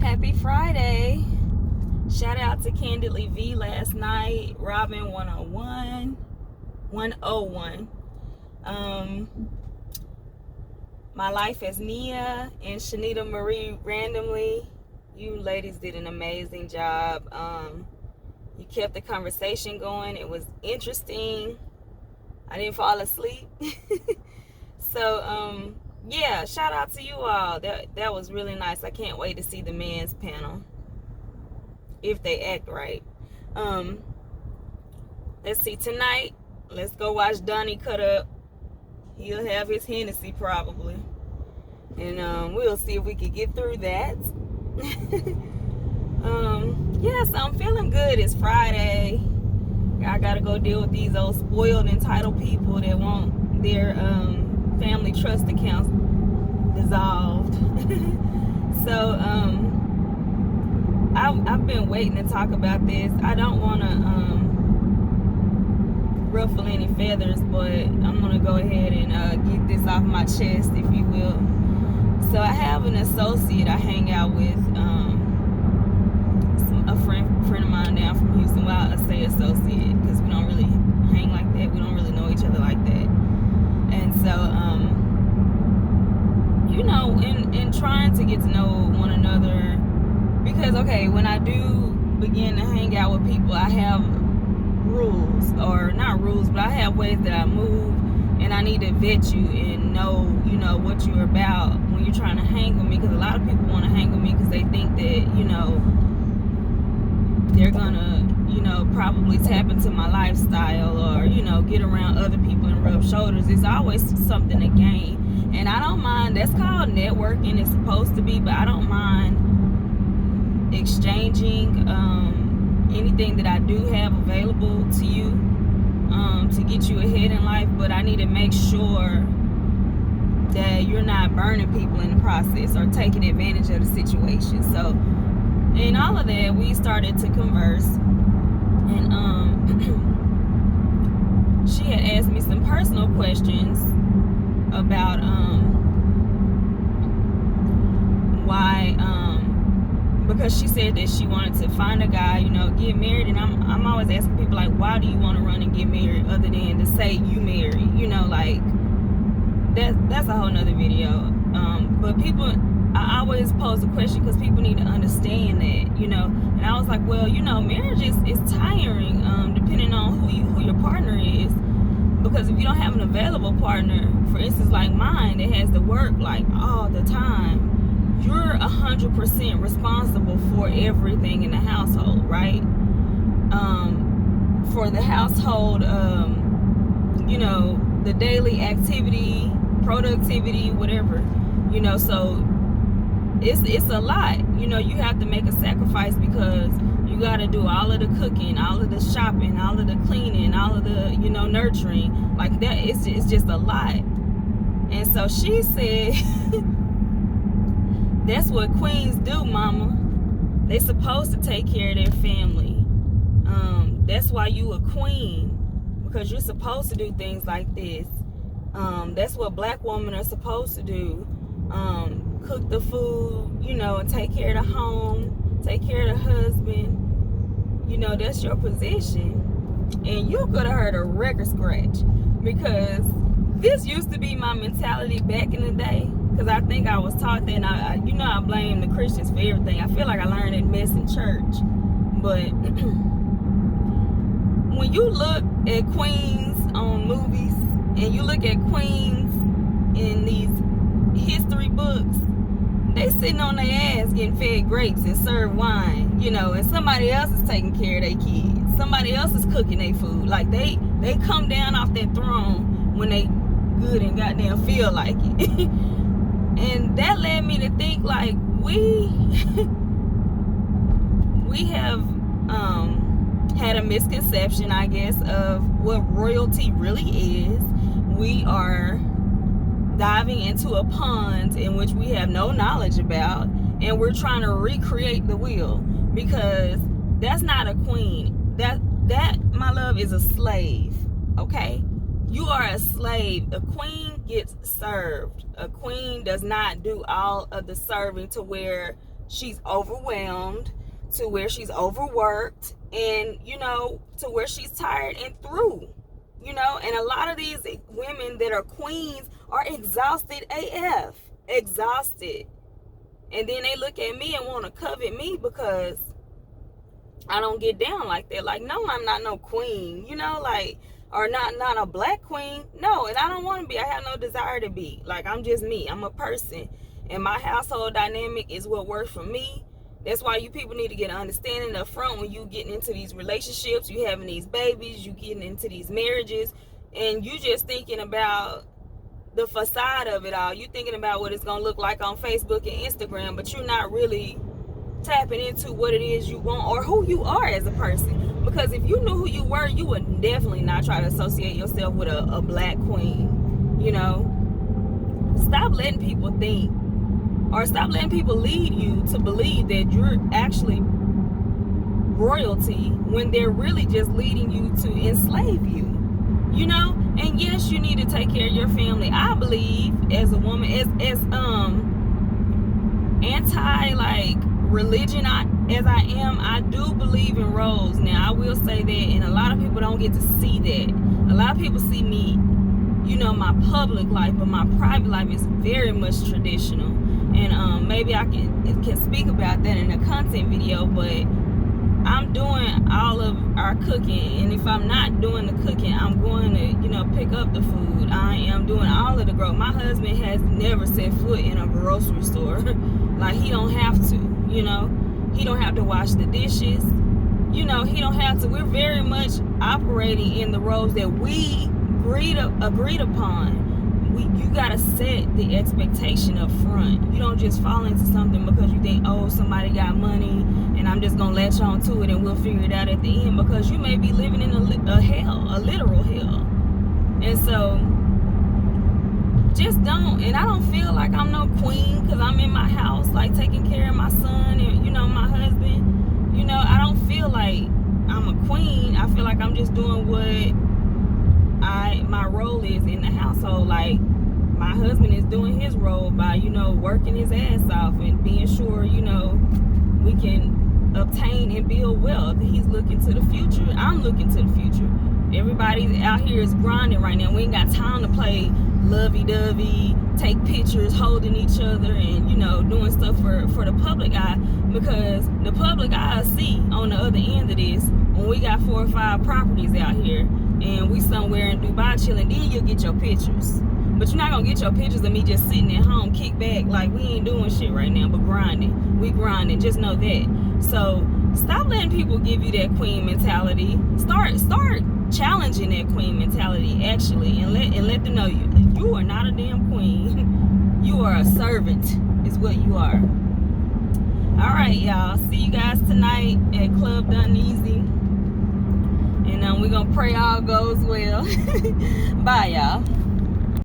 Happy Friday. Shout out to Candidly V last night. Robin 101. 101. My Life as Nia and Shanita Marie randomly. You ladies did an amazing job. You kept the conversation going. It was interesting. I didn't fall asleep. So, yeah, shout out to you all. That was really nice. I can't wait to see the men's panel if they act right. Let's see, tonight, let's go watch Donnie cut up. He'll have his Hennessy probably. And we'll see if we can get through that. Yeah, so I'm feeling good. It's Friday. I gotta go deal with these old spoiled, entitled people that want their family trust accounts dissolved. So I've been waiting to talk about this. I don't want to ruffle any feathers, but I'm gonna go ahead and get this off my chest, if you will. So I have an associate I hang out with, a friend of mine down from Houston. Well, I say associate because we don't really hang like that. We don't really know each other like that. And so, you know, in trying to get to know one another, because, okay, when I do begin to hang out with people, I have rules, or not rules, but I have ways that I move, and I need to vet you and know, you know, what you're about when you're trying to hang with me, because a lot of people want to hang with me because they think that, you know, they're gonna, you know, probably tap into my lifestyle, or, you know, get around other people and rub shoulders. It's always something to gain, and I don't mind. That's called networking. It's supposed to be, but I don't mind exchanging anything that I do have available to you to get you ahead in life. But I need to make sure that you're not burning people in the process or taking advantage of the situation. So in all of that, we started to converse, and she had asked me some personal questions about why, because she said that she wanted to find a guy, you know, get married. And I'm always asking people, like, why do you want to run and get married other than to say you married? You know, like, that's a whole nother video. But people, I always pose the question because people need to understand that, you know. And I was like, well, you know, marriage is tiring, depending on who your partner is. Because if you don't have an available partner, for instance, like mine, that has to work like all the time, you're 100% responsible for everything in the household, right? For the household, you know, the daily activity, productivity, whatever, you know. So it's a lot, you know. You have to make a sacrifice because you got to do all of the cooking, all of the shopping, all of the cleaning, all of the, you know, nurturing, like that. It's just a lot. And so she said, that's what queens do, mama. They supposed to take care of their family. That's why you a queen, because you're supposed to do things like this. That's what black women are supposed to do. Cook the food, you know, and take care of the home, take care of the husband. You know, that's your position. And you could have heard a record scratch, because this used to be my mentality back in the day. Because I think I was taught that, and I you know, I blame the Christians for everything. I feel like I learned that mess in church. But when you look at queens on movies, and you look at queens in these history books, they sitting on their ass getting fed grapes and served wine, you know, and somebody else is taking care of their kids. Somebody else is cooking their food. Like, they come down off that throne when they good and goddamn feel like it. And that led me to think, like, we have had a misconception, I guess, of what royalty really is. We are diving into a pond in which we have no knowledge about, and we're trying to recreate the wheel, because that's not a queen. That my love, is a slave. Okay, you are a slave. A queen gets served. A queen does not do all of the serving to where she's overwhelmed, to where she's overworked, and, you know, to where she's tired and through, you know. And a lot of these women that are queens are exhausted AF, exhausted. And then they look at me and want to covet me because I don't get down like that. Like, no, I'm not no queen, you know, like, or not a black queen. No, and I don't want to be. I have no desire to be. Like, I'm just me. I'm a person. And my household dynamic is what works for me. That's why you people need to get an understanding up front when you getting into these relationships, you having these babies, you getting into these marriages, and you just thinking about the facade of it all. You thinking about what it's going to look like on Facebook and Instagram, but you're not really tapping into what it is you want or who you are as a person. Because if you knew who you were, you would definitely not try to associate yourself with a black queen, you know. Stop letting people think, or stop letting people lead you to believe that you're actually royalty when they're really just leading you to enslave you, you know. And yes, you need to take care of your family. I believe, as a woman, as anti like religion as I am, I do believe in roles. Now I will say that, and a lot of people don't get to see that. A lot of people see me, you know, my public life, but my private life is very much traditional. And maybe I can speak about that in a content video, but I'm doing all of our cooking, and if I'm not doing the cooking, I'm going to, you know, pick up the food. I am doing all of the My husband has never set foot in a grocery store. Like, he don't have to, you know. He don't have to wash the dishes. You know, he don't have to. We're very much operating in the roles that we agreed upon. You gotta set the expectation up front. You don't just fall into something because you think, oh, somebody got money and I'm just gonna latch on to it and we'll figure it out at the end, because you may be living in a hell, a literal hell. And so just don't. And I don't feel like I'm no queen because I'm in my house, like, taking care of my son and, you know, my husband. You know, I don't feel like I'm a queen. I feel like I'm just doing what my role is in the household. Like, my husband is doing his role by, you know, working his ass off and being sure, you know, we can obtain and build wealth. He's looking to the future. I'm looking to the future. Everybody out here is grinding right now. We ain't got time to play lovey-dovey, take pictures holding each other and, you know, doing stuff for the public eye, because the public eye see on the other end of this when we got 4 or 5 properties out here and we somewhere in Dubai chilling. Then you'll get your pictures, but you're not gonna get your pictures of me just sitting at home kick back like we ain't doing shit right now, but grinding. We grinding, just know that. So stop letting people give you that queen mentality. Start challenging that queen mentality, actually, and let them know you are not a damn queen. You are a servant is what you are. All right, y'all, see you guys tonight at Club Done Easy, and we're gonna pray all goes well. Bye, y'all.